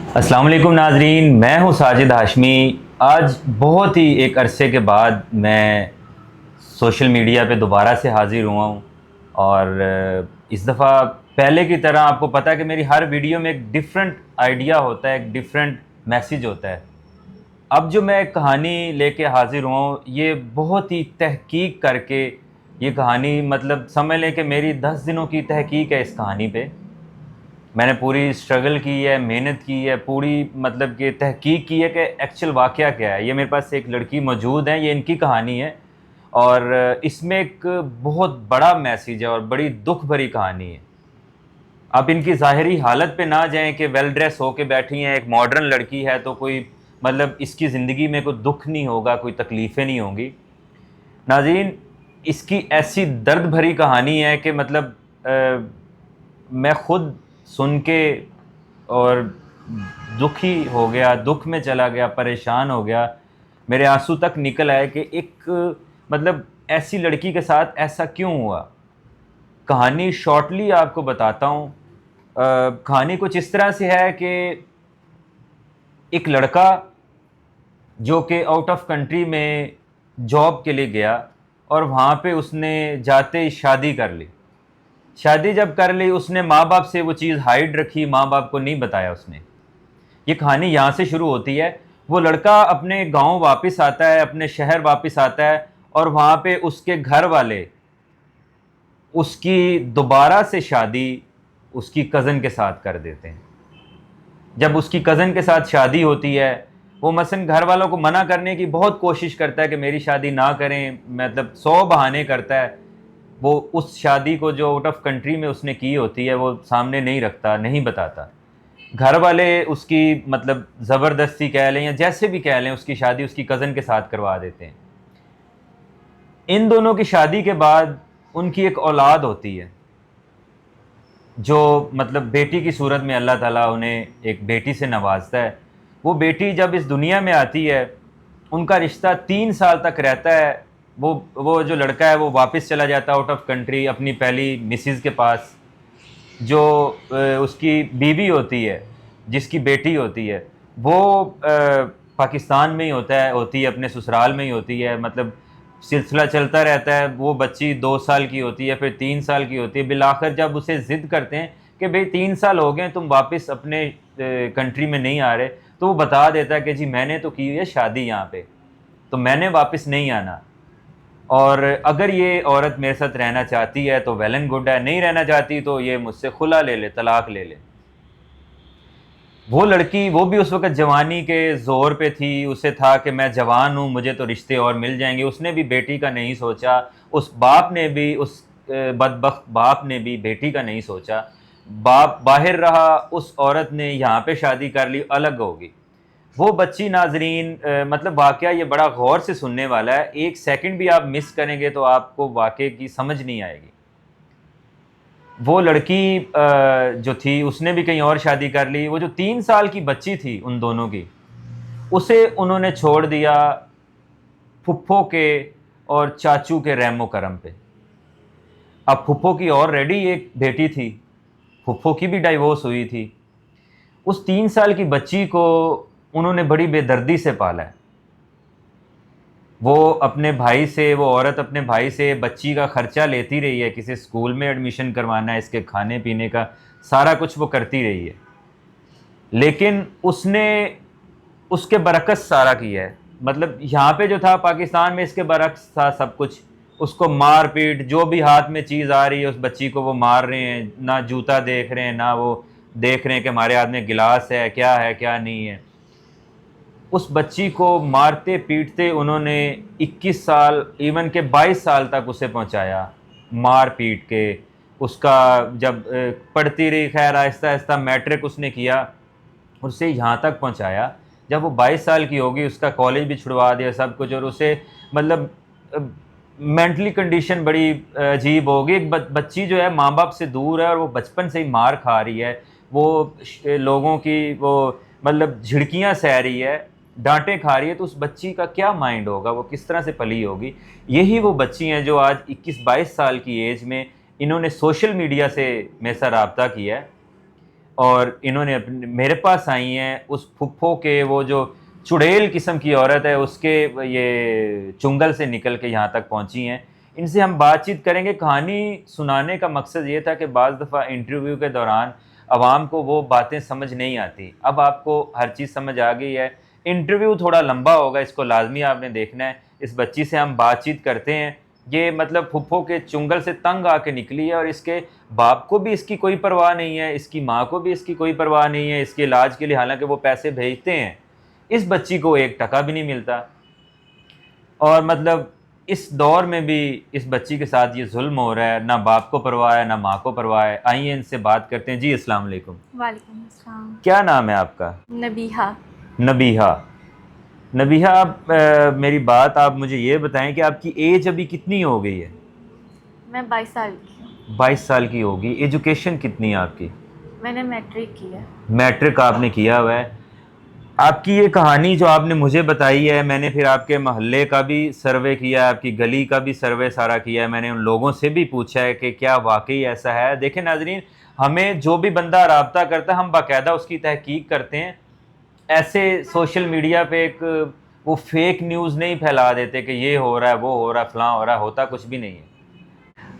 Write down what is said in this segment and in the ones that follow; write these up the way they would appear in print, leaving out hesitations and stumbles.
السلام علیکم ناظرین، میں ہوں ساجد ہاشمی۔ آج بہت ہی ایک عرصے کے بعد میں سوشل میڈیا پہ دوبارہ سے حاضر ہوا ہوں، اور اس دفعہ پہلے کی طرح آپ کو پتہ ہے کہ میری ہر ویڈیو میں ایک ڈیفرنٹ آئیڈیا ہوتا ہے، ایک ڈیفرنٹ میسیج ہوتا ہے۔ اب جو میں ایک کہانی لے کے حاضر ہوا ہوں، یہ بہت ہی تحقیق کر کے یہ کہانی، مطلب سمجھ لیں کہ میری 10 دنوں کی تحقیق ہے اس کہانی پہ۔ میں نے پوری اسٹرگل کی ہے، محنت کی ہے، پوری مطلب کہ تحقیق کی ہے کہ ایکچوئل واقعہ کیا ہے۔ یہ میرے پاس ایک لڑکی موجود ہے، یہ ان کی کہانی ہے، اور اس میں ایک بہت بڑا میسیج ہے اور بڑی دکھ بھری کہانی ہے۔ اب ان کی ظاہری حالت پہ نہ جائیں کہ ویل ڈریس ہو کے بیٹھی ہیں، ایک ماڈرن لڑکی ہے، تو کوئی مطلب اس کی زندگی میں کوئی دکھ نہیں ہوگا، کوئی تکلیفیں نہیں ہوں گی۔ ناظرین، اس کی ایسی درد بھری کہانی ہے کہ مطلب میں خود سن کے اور دکھی ہو گیا، دکھ میں چلا گیا، پریشان ہو گیا، میرے آنسو تک نکل آئے کہ ایک مطلب ایسی لڑکی کے ساتھ ایسا کیوں ہوا۔ کہانی شارٹلی آپ کو بتاتا ہوں۔ کہانی کچھ اس طرح سے ہے کہ ایک لڑکا جو کہ آؤٹ آف کنٹری میں جاب کے لیے گیا، اور وہاں پہ اس نے جاتے ہی شادی کر لی۔ شادی جب کر لی، اس نے ماں باپ سے وہ چیز ہائیڈ رکھی، ماں باپ کو نہیں بتایا اس نے۔ یہ کہانی یہاں سے شروع ہوتی ہے۔ وہ لڑکا اپنے گاؤں واپس آتا ہے، اپنے شہر واپس آتا ہے، اور وہاں پہ اس کے گھر والے اس کی دوبارہ سے شادی اس کی کزن کے ساتھ کر دیتے ہیں۔ جب اس کی کزن کے ساتھ شادی ہوتی ہے، وہ مثلاً گھر والوں کو منع کرنے کی بہت کوشش کرتا ہے کہ میری شادی نہ کریں، مطلب 100 بہانے کرتا ہے۔ وہ اس شادی کو جو آؤٹ آف کنٹری میں اس نے کی ہوتی ہے وہ سامنے نہیں رکھتا، نہیں بتاتا۔ گھر والے اس کی مطلب زبردستی کہہ لیں یا جیسے بھی کہہ لیں، اس کی شادی اس کی کزن کے ساتھ کروا دیتے ہیں۔ ان دونوں کی شادی کے بعد ان کی ایک اولاد ہوتی ہے، جو مطلب بیٹی کی صورت میں اللہ تعالیٰ انہیں ایک بیٹی سے نوازتا ہے۔ وہ بیٹی جب اس دنیا میں آتی ہے، ان کا رشتہ 3 سال تک رہتا ہے۔ وہ جو لڑکا ہے وہ واپس چلا جاتا ہے آؤٹ آف کنٹری اپنی پہلی مسز کے پاس، جو اس کی بیوی ہوتی ہے، جس کی بیٹی ہوتی ہے، وہ پاکستان میں ہی ہوتی ہے، اپنے سسرال میں ہی ہوتی ہے۔ مطلب سلسلہ چلتا رہتا ہے۔ وہ بچی 2 سال کی ہوتی ہے، پھر 3 سال کی ہوتی ہے۔ بالآخر جب اسے ضد کرتے ہیں کہ بھئی 3 سال ہو گئے تم واپس اپنے کنٹری میں نہیں آ رہے، تو وہ بتا دیتا ہے کہ جی میں نے تو کی ہوئی ہے شادی یہاں پہ، تو میں نے واپس نہیں آنا، اور اگر یہ عورت میرے ساتھ رہنا چاہتی ہے تو ویل اینڈ گڈ ہے، نہیں رہنا چاہتی تو یہ مجھ سے خلا لے لے، طلاق لے لے۔ وہ لڑکی، وہ بھی اس وقت جوانی کے زور پہ تھی، اسے تھا کہ میں جوان ہوں، مجھے تو رشتے اور مل جائیں گے۔ اس نے بھی بیٹی کا نہیں سوچا، اس باپ نے بھی، اس بدبخت باپ نے بھی بیٹی کا نہیں سوچا۔ باپ باہر رہا، اس عورت نے یہاں پہ شادی کر لی، الگ ہوگی۔ وہ بچی ناظرین، مطلب واقعہ یہ بڑا غور سے سننے والا ہے، 1 سیکنڈ بھی آپ مس کریں گے تو آپ کو واقعے کی سمجھ نہیں آئے گی۔ وہ لڑکی جو تھی، اس نے بھی کہیں اور شادی کر لی۔ وہ جو 3 سال کی بچی تھی ان دونوں کی، اسے انہوں نے چھوڑ دیا پھپھو کے اور چاچو کے رحم و کرم پہ۔ اب پھپھو کی آلریڈی ایک بیٹی تھی، پھپھو کی بھی ڈائیورس ہوئی تھی۔ اس 3 سال کی بچی کو انہوں نے بڑی بے دردی سے پالا ہے۔ وہ اپنے بھائی سے، وہ عورت اپنے بھائی سے بچی کا خرچہ لیتی رہی ہے، کسی اسکول میں ایڈمیشن کروانا ہے، اس کے کھانے پینے کا سارا کچھ وہ کرتی رہی ہے، لیکن اس نے اس کے برعکس سارا کیا ہے۔ مطلب یہاں پہ جو تھا پاکستان میں، اس کے برعکس تھا سب کچھ۔ اس کو مار پیٹ، جو بھی ہاتھ میں چیز آ رہی ہے اس بچی کو وہ مار رہے ہیں، نہ جوتا دیکھ رہے ہیں، نہ وہ دیکھ رہے ہیں کہ ہمارے ہاتھ میں گلاس ہے کیا نہیں ہے۔ اس بچی کو مارتے پیٹتے انہوں نے 21 سال، ایون کہ 22 سال تک اسے پہنچایا، مار پیٹ کے۔ اس کا جب پڑھتی رہی، خیر آہستہ آہستہ میٹرک اس نے کیا، اور اسے یہاں تک پہنچایا۔ جب وہ 22 سال کی ہوگی، اس کا کالج بھی چھڑوا دیا سب کچھ، اور اسے مطلب مینٹلی کنڈیشن بڑی عجیب ہوگی۔ ایک بچی جو ہے ماں باپ سے دور ہے، اور وہ بچپن سے ہی مار کھا رہی ہے، وہ لوگوں کی وہ مطلب جھڑکیاں سہ رہی ہے، ڈانٹیں کھا رہی ہے، تو اس بچی کا کیا مائنڈ ہوگا، وہ کس طرح سے پلی ہوگی۔ یہی وہ بچی ہیں جو آج 21-22 سال کی ایج میں انہوں نے سوشل میڈیا سے میرے ساتھ رابطہ کیا ہے۔ اور انہوں نے میرے پاس آئی ہیں. اس پھپھو کے وہ جو چڑیل قسم کی عورت ہے اس کے یہ چنگل سے نکل کے یہاں تک پہنچی ہیں. ان سے ہم بات چیت کریں گے. کہانی سنانے کا مقصد یہ تھا کہ بعض دفعہ انٹرویو کے دوران عوام کو وہ باتیں سمجھ نہیں آتی. اب آپ کو ہر چیز سمجھ آ گئی ہے. انٹرویو تھوڑا لمبا ہوگا, اس کو لازمی آپ نے دیکھنا ہے. اس بچی سے ہم بات چیت کرتے ہیں. یہ مطلب پھپھو کے چنگل سے تنگ آ کے نکلی ہے, اور اس کے باپ کو بھی اس کی کوئی پرواہ نہیں ہے, اس کی ماں کو بھی اس کی کوئی پرواہ نہیں ہے اس کے علاج کے لیے, حالانکہ وہ پیسے بھیجتے ہیں. اس بچی کو 1 ٹکا بھی نہیں ملتا. اور مطلب اس دور میں بھی اس بچی کے ساتھ یہ ظلم ہو رہا ہے. نہ باپ کو پرواہ ہے نہ ماں کو پرواہ ہے. آئیے ان سے بات کرتے ہیں. جی السلام علیکم. وعلیکم السلام. کیا نام ہے آپ کا؟ نبیہہ. نبیہہ. نبیہہ آپ میری بات آپ مجھے یہ بتائیں کہ آپ کی ایج ابھی کتنی ہو گئی ہے؟ میں 22 سال کی ہوں. 22 سال کی ہوگی. ایجوکیشن کتنی ہے آپ کی؟ میں نے میٹرک کی ہے. میٹرک آپ نے کیا ہوا ہے. آپ کی یہ کہانی جو آپ نے مجھے بتائی ہے, میں نے پھر آپ کے محلے کا بھی سروے کیا ہے, آپ کی گلی کا بھی سروے سارا کیا ہے, میں نے ان لوگوں سے بھی پوچھا ہے کہ کیا واقعی ایسا ہے. دیکھیں ناظرین, ہمیں جو بھی بندہ رابطہ کرتا ہے ہم باقاعدہ اس کی تحقیق کرتے ہیں. ایسے سوشل میڈیا پہ ایک وہ فیک نیوز نہیں پھیلا دیتے کہ یہ ہو رہا ہے وہ ہو رہا ہے فلاں ہو رہا ہے, ہوتا کچھ بھی نہیں ہے.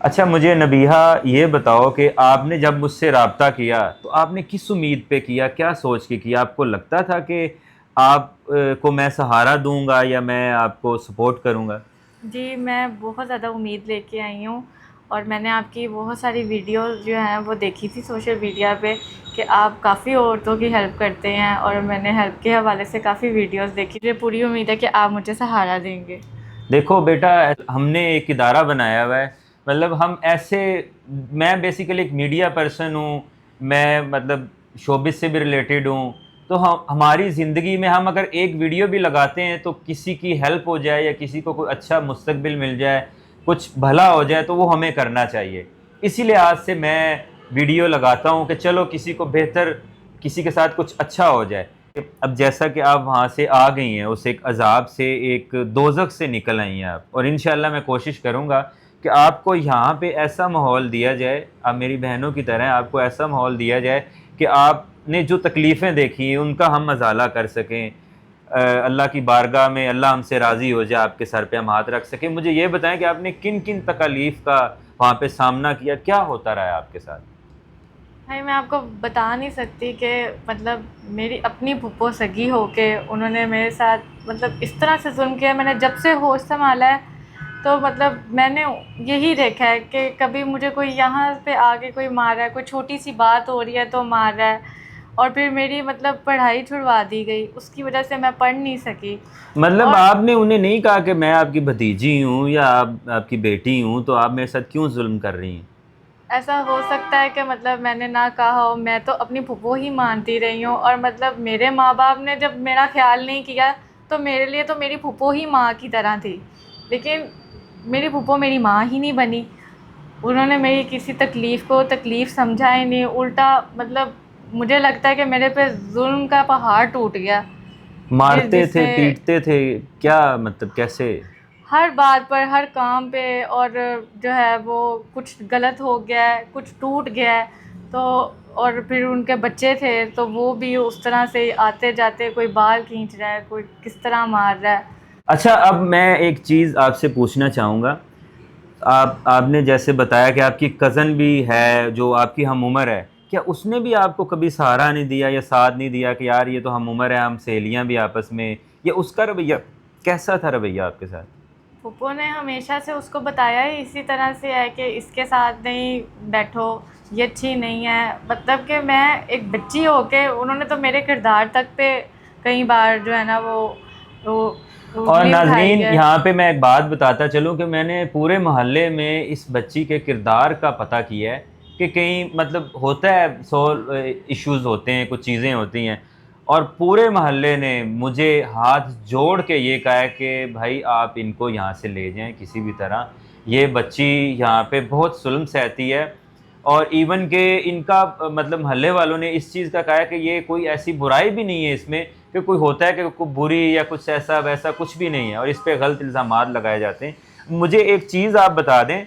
اچھا مجھے نبیہہ یہ بتاؤ کہ آپ نے جب مجھ سے رابطہ کیا تو آپ نے کس امید پہ کیا, کیا سوچ کے کیا؟ آپ کو لگتا تھا کہ آپ کو میں سہارا دوں گا یا میں آپ کو سپورٹ کروں گا؟ جی میں بہت زیادہ امید لے کے آئی ہوں, اور میں نے آپ کی بہت ساری ویڈیوز جو ہیں وہ دیکھی تھی سوشل میڈیا پہ کہ آپ کافی عورتوں کی ہیلپ کرتے ہیں, اور میں نے ہیلپ کے حوالے سے کافی ویڈیوز دیکھی. مجھے پوری امید ہے کہ آپ مجھے سہارا دیں گے. دیکھو بیٹا, ہم نے ایک ادارہ بنایا ہوا ہے. مطلب ہم ایسے, میں بیسیکلی ایک میڈیا پرسن ہوں, میں مطلب شوبز سے بھی ریلیٹڈ ہوں. تو ہماری زندگی میں ہم اگر ایک ویڈیو بھی لگاتے ہیں تو کسی کی ہیلپ ہو جائے یا کسی کو کوئی اچھا مستقبل مل جائے, کچھ بھلا ہو جائے, تو وہ ہمیں کرنا چاہیے. اسی لحاظ سے میں ویڈیو لگاتا ہوں کہ چلو کسی کو بہتر, کسی کے ساتھ کچھ اچھا ہو جائے. اب جیسا کہ آپ وہاں سے آ گئی ہیں, اس ایک عذاب سے, ایک دوزخ سے نکل آئی ہیں آپ, اور انشاءاللہ میں کوشش کروں گا کہ آپ کو یہاں پہ ایسا ماحول دیا جائے, آپ میری بہنوں کی طرح آپ کو ایسا ماحول دیا جائے کہ آپ نے جو تکلیفیں دیکھی ہیں ان کا ہم ازالہ کر سکیں. اللہ کی بارگاہ میں اللہ ہم سے راضی ہو جائے, آپ کے سر پہ ہم ہاتھ رکھ سکیں. مجھے یہ بتائیں کہ آپ نے کن کن تکالیف کا وہاں پہ سامنا کیا, کیا ہوتا رہا ہے آپ کے ساتھ؟ بھائی میں آپ کو بتا نہیں سکتی کہ مطلب میری اپنی پھپھو سگی ہو کے انہوں نے میرے ساتھ مطلب اس طرح سے ظلم کیا. میں نے جب سے ہوش سنبھالا ہے تو مطلب میں نے یہی دیکھا ہے کہ کبھی مجھے کوئی یہاں پہ آ کے کوئی مار رہا ہے, کوئی چھوٹی سی بات ہو رہی ہے تو مار رہا ہے, اور پھر میری مطلب پڑھائی چھڑوا دی گئی, اس کی وجہ سے میں پڑھ نہیں سکی. مطلب اور آپ نے انہیں نہیں کہا کہ میں آپ کی بھتیجی ہوں یا آپ کی بیٹی ہوں تو آپ میرے ساتھ کیوں ظلم کر رہی ہیں؟ ایسا ہو سکتا ہے کہ مطلب میں نے نہ کہا ہو, میں تو اپنی پھپھو ہی مانتی رہی ہوں, اور مطلب میرے ماں باپ نے جب میرا خیال نہیں کیا تو میرے لیے تو میری پھپھو ہی ماں کی طرح تھی. لیکن میری پھپھو میری ماں ہی نہیں بنی. انہوں نے میری کسی تکلیف کو تکلیف سمجھا ہی نہیں, الٹا مطلب مجھے لگتا ہے کہ میرے پہ ظلم کا پہاڑ ٹوٹ گیا. مارتے جس تھے, سے پیٹتے تھے, کیا مطلب کیسے؟ ہر بات پر, ہر کام پہ, اور جو ہے وہ کچھ غلط ہو گیا ہے, کچھ ٹوٹ گیا ہے تو, اور پھر ان کے بچے تھے تو وہ بھی اس طرح سے آتے جاتے, کوئی بال کھینچ رہا ہے, کوئی کس طرح مار رہا ہے. اچھا اب میں ایک چیز آپ سے پوچھنا چاہوں گا. آپ نے جیسے بتایا کہ آپ کی کزن بھی ہے جو آپ کی ہم عمر ہے, کیا اس نے بھی آپ کو کبھی سہارا نہیں دیا یا ساتھ نہیں دیا کہ یار یہ تو ہم عمر ہے, ہم سہیلیاں بھی آپس میں, یا اس کا رویہ کیسا تھا رویہ آپ کے ساتھ؟ پھپھو نے ہمیشہ سے اس کو بتایا ہی اسی طرح سے ہے کہ اس کے ساتھ نہیں بیٹھو, یہ اچھی نہیں ہے. مطلب کہ میں ایک بچی ہو کے انہوں نے تو میرے کردار تک پہ کئی بار جو ہے نا وہ اور انگلی اٹھائی ناظرین ہے. یہاں پہ میں ایک بات بتاتا چلوں کہ میں نے پورے محلے میں اس بچی کے کردار کا پتہ کیا ہے کہ کہیں مطلب ہوتا ہے 100 ایشوز ہوتے ہیں, کچھ چیزیں ہوتی ہیں, اور پورے محلے نے مجھے ہاتھ جوڑ کے یہ کہا ہے کہ بھائی آپ ان کو یہاں سے لے جائیں کسی بھی طرح, یہ بچی یہاں پہ بہت ظلم سہتی ہے. اور ایون کہ ان کا مطلب محلے والوں نے اس چیز کا کہا ہے کہ یہ کوئی ایسی برائی بھی نہیں ہے اس میں کہ کوئی ہوتا ہے کہ کوئی بری یا کچھ ایسا ویسا کچھ بھی نہیں ہے, اور اس پہ غلط الزامات لگائے جاتے ہیں. مجھے ایک چیز آپ بتا دیں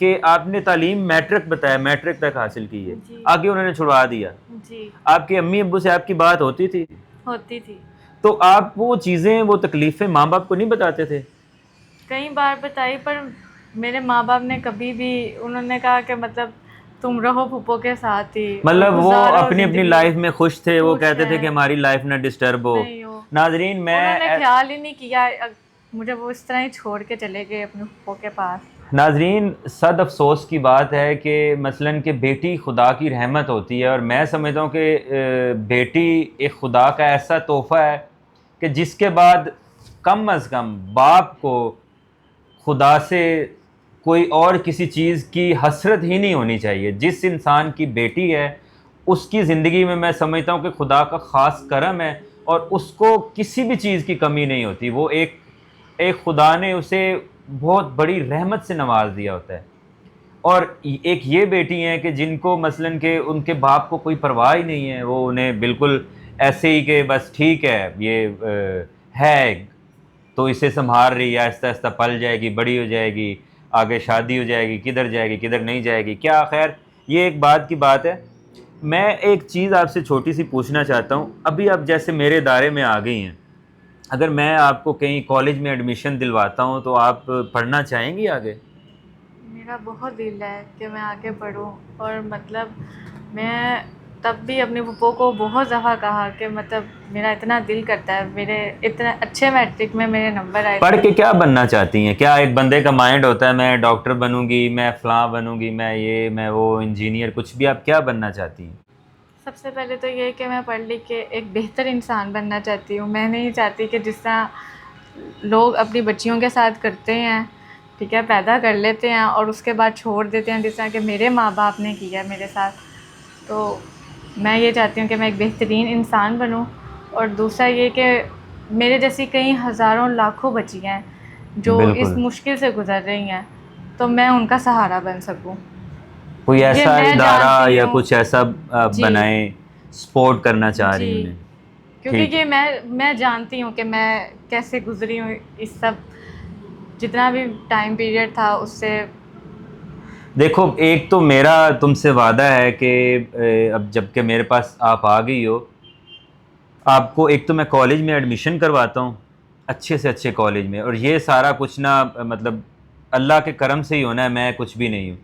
کہ آپ نے تعلیم میٹرک بتایا، میٹرک تک حاصل کی ہے، جی آگے انہوں نے چھڑوا دیا. جی آپ کے امی ابو سے آپ کی بات ہوتی تھی؟ ہوتی تھی. تو آپ وہ چیزیں، وہ تکلیفیں ماں باپ کو نہیں بتاتے تھے؟ کئی بار بتائی، پر میرے ماں باپ نے کبھی بھی، انہوں نے کہا کہ مطلب تم رہو پھپھو کے ساتھ ہی اور مطلب وہ گزارو اپنی اپنی زندگی. لائف میں خوش تھے، وہ خوش کہتے تھے ہیں، کہ ہماری لائف نہ ڈسٹرب ہو. نہیں ہو. ناظرین انہوں نے خیال ہی نہیں کیا، مجھے وہ اس طرح ہی چھوڑ کے چلے گئے اپنے پھپھو کے پاس. ناظرین صد افسوس کی بات ہے کہ مثلاً کہ بیٹی خدا کی رحمت ہوتی ہے، اور میں سمجھتا ہوں کہ بیٹی ایک خدا کا ایسا تحفہ ہے کہ جس کے بعد کم از کم باپ کو خدا سے کوئی اور کسی چیز کی حسرت ہی نہیں ہونی چاہیے. جس انسان کی بیٹی ہے اس کی زندگی میں سمجھتا ہوں کہ خدا کا خاص کرم ہے، اور اس کو کسی بھی چیز کی کمی نہیں ہوتی. وہ ایک خدا نے اسے بہت بڑی رحمت سے نواز دیا ہوتا ہے. اور ایک یہ بیٹی ہیں کہ جن کو مثلاً کہ ان کے باپ کو کوئی پرواہ ہی نہیں ہے، وہ انہیں بالکل ایسے ہی کہ بس ٹھیک ہے یہ ہے تو اسے سنبھال رہی ہے، آہستہ آہستہ پل جائے گی، بڑی ہو جائے گی، آگے شادی ہو جائے گی، کدھر جائے گی کدھر نہیں جائے گی. کیا خیر یہ ایک بات کی بات ہے. میں ایک چیز آپ سے چھوٹی سی پوچھنا چاہتا ہوں. ابھی آپ جیسے میرے دائرے میں آ گئی ہیں، اگر میں آپ کو کہیں کالج میں ایڈمیشن دلواتا ہوں تو آپ پڑھنا چاہیں گی آگے؟ میرا بہت دل ہے کہ میں آگے پڑھوں، اور مطلب میں تب بھی اپنے پھپھو کو بہت دفعہ کہا کہ مطلب میرا اتنا دل کرتا ہے، میرے اتنے اچھے میٹرک میں میرے نمبر آئے پڑھ تھے. کے کیا بننا چاہتی ہیں؟ کیا ایک بندے کا مائنڈ ہوتا ہے میں ڈاکٹر بنوں گی، میں فلاں بنوں گی، میں یہ میں وہ انجینئر، کچھ بھی؟ آپ کیا بننا چاہتی ہیں؟ سب سے پہلے تو یہ کہ میں پڑھ لکھ کے ایک بہتر انسان بننا چاہتی ہوں. میں نہیں چاہتی کہ جس طرح لوگ اپنی بچیوں کے ساتھ کرتے ہیں، ٹھیک ہے، پیدا کر لیتے ہیں اور اس کے بعد چھوڑ دیتے ہیں، جس طرح کہ میرے ماں باپ نے کیا میرے ساتھ. تو میں یہ چاہتی ہوں کہ میں ایک بہترین انسان بنوں. اور دوسرا یہ کہ میرے جیسی کئی ہزاروں لاکھوں بچیاں ہیں جو اس بالکل. مشکل سے گزر رہی ہیں، تو میں ان کا سہارا بن سکوں. کوئی یہ ایسا میں ادارہ جانتی یا ہوں. کچھ ایسا جی بنائیں، سپورٹ کرنا چاہ رہی جی، انہیں؟ کیونکہ ٹھیک ہے. یہ میں جانتی ہوں کہ میں کیسے گزری ہوں اس سب جتنا بھی ٹائم پیریڈ تھا اس سے. دیکھو ایک تو میرا تم سے وعدہ ہے کہ اب جب کہ میرے پاس آپ آ گئی ہو، آپ کو ایک تو میں کالج میں ایڈمیشن کرواتا ہوں، اچھے سے اچھے کالج میں، اور یہ سارا کچھ نہ مطلب اللہ کے کرم سے ہی ہونا ہے، میں کچھ بھی نہیں ہوں.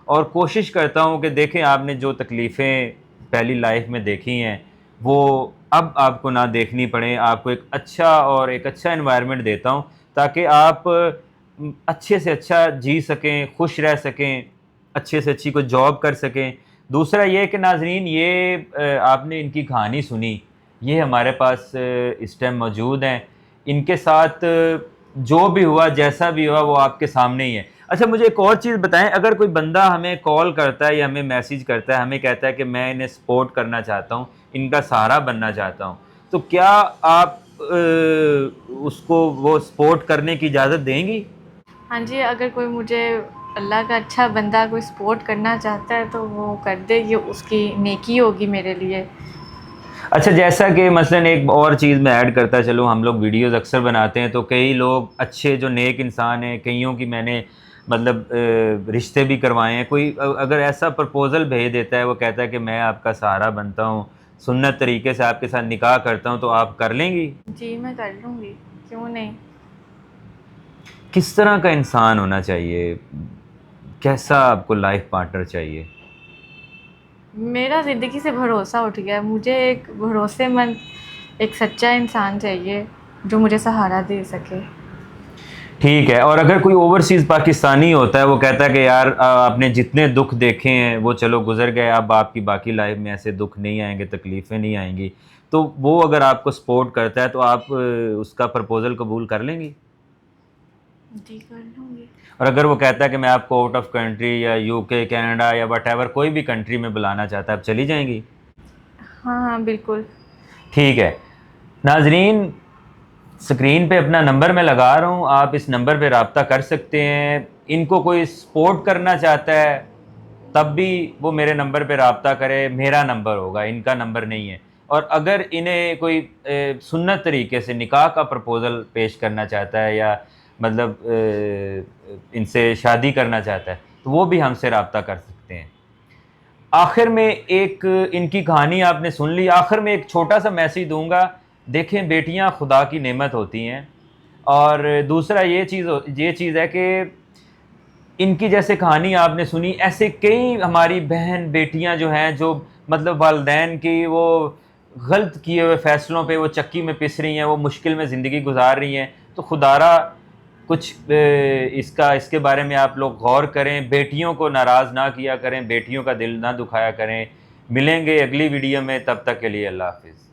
اور کوشش کرتا ہوں کہ دیکھیں آپ نے جو تکلیفیں پہلی لائف میں دیکھی ہیں وہ اب آپ کو نہ دیکھنی پڑیں. آپ کو ایک اچھا اور ایک اچھا انوائرمنٹ دیتا ہوں تاکہ آپ اچھے سے اچھا جی سکیں، خوش رہ سکیں، اچھے سے اچھی کوئی جاب کر سکیں. دوسرا یہ کہ ناظرین یہ آپ نے ان کی کہانی سنی، یہ ہمارے پاس اس ٹائم موجود ہیں. ان کے ساتھ جو بھی ہوا جیسا بھی ہوا وہ آپ کے سامنے ہی ہے. اچھا مجھے ایک اور چیز بتائیں، اگر کوئی بندہ ہمیں کال کرتا ہے یا ہمیں میسیج کرتا ہے، ہمیں کہتا ہے کہ میں انہیں سپورٹ کرنا چاہتا ہوں، ان کا سہارا بننا چاہتا ہوں، تو کیا آپ اس کو وہ سپورٹ کرنے کی اجازت دیں گی؟ ہاں جی، اگر کوئی مجھے اللہ کا اچھا بندہ کوئی سپورٹ کرنا چاہتا ہے تو وہ کر دے، یہ اس کی نیکی ہوگی میرے لیے. اچھا جیسا کہ مثلا ایک اور چیز میں ایڈ کرتا چلوں، ہم لوگ ویڈیوز اکثر بناتے ہیں تو کئی لوگ اچھے جو نیک انسان ہیں، کئیوں کی میں نے مطلب رشتے بھی کروائے ہیں. کوئی اگر ایسا پرپوزل بھیج دیتا ہے، وہ کہتا ہے کہ میں آپ کا سہارا بنتا ہوں، سنت طریقے سے آپ کے ساتھ نکاح کرتا ہوں، تو آپ کر لیں گی؟ جی میں کر لوں گی، کیوں نہیں. کس طرح کا انسان ہونا چاہیے؟ کیسا آپ کو لائف پارٹنر چاہیے؟ میرا زندگی سے بھروسہ اٹھ گیا ہے، مجھے ایک بھروسے مند، ایک سچا انسان چاہیے جو مجھے سہارا دے سکے. ٹھیک ہے. اور اگر کوئی اوورسیز پاکستانی ہوتا ہے، وہ کہتا ہے کہ یار آپ نے جتنے دکھ دیکھے ہیں وہ چلو گزر گئے، اب آپ کی باقی لائف میں ایسے دکھ نہیں آئیں گے، تکلیفیں نہیں آئیں گی، تو وہ اگر آپ کو سپورٹ کرتا ہے تو آپ اس کا پرپوزل قبول کر لیں گی؟ جی کر لوں گی. اور اگر وہ کہتا ہے کہ میں آپ کو آؤٹ آف کنٹری یا یو کے، کینیڈا یا وٹ ایور کوئی بھی کنٹری میں بلانا چاہتا ہے، آپ چلی جائیں گی؟ ہاں ہاں بالکل. ٹھیک ہے. ناظرین اسکرین پہ اپنا نمبر میں لگا رہا ہوں، آپ اس نمبر پہ رابطہ کر سکتے ہیں. ان کو کوئی سپورٹ کرنا چاہتا ہے تب بھی وہ میرے نمبر پہ رابطہ کرے، میرا نمبر ہوگا، ان کا نمبر نہیں ہے. اور اگر انہیں کوئی سنت طریقے سے نکاح کا پرپوزل پیش کرنا چاہتا ہے یا مطلب ان سے شادی کرنا چاہتا ہے تو وہ بھی ہم سے رابطہ کر سکتے ہیں۔ آخر میں ایک ان کی کہانی آپ نے سن لی، آخر میں ایک چھوٹا سا میسیج دوں گا، دیکھیں بیٹیاں خدا کی نعمت ہوتی ہیں، اور دوسرا یہ چیز ہے کہ ان کی جیسے کہانی آپ نے سنی، ایسے کئی ہماری بہن بیٹیاں جو ہیں جو مطلب والدین کی وہ غلط کیے ہوئے فیصلوں پہ وہ چکی میں پس رہی ہیں، وہ مشکل میں زندگی گزار رہی ہیں، تو خدا را کچھ اس کے بارے میں آپ لوگ غور کریں، بیٹیوں کو ناراض نہ کیا کریں، بیٹیوں کا دل نہ دکھایا کریں۔ ملیں گے اگلی ویڈیو میں، تب تک کے لیے اللہ حافظ۔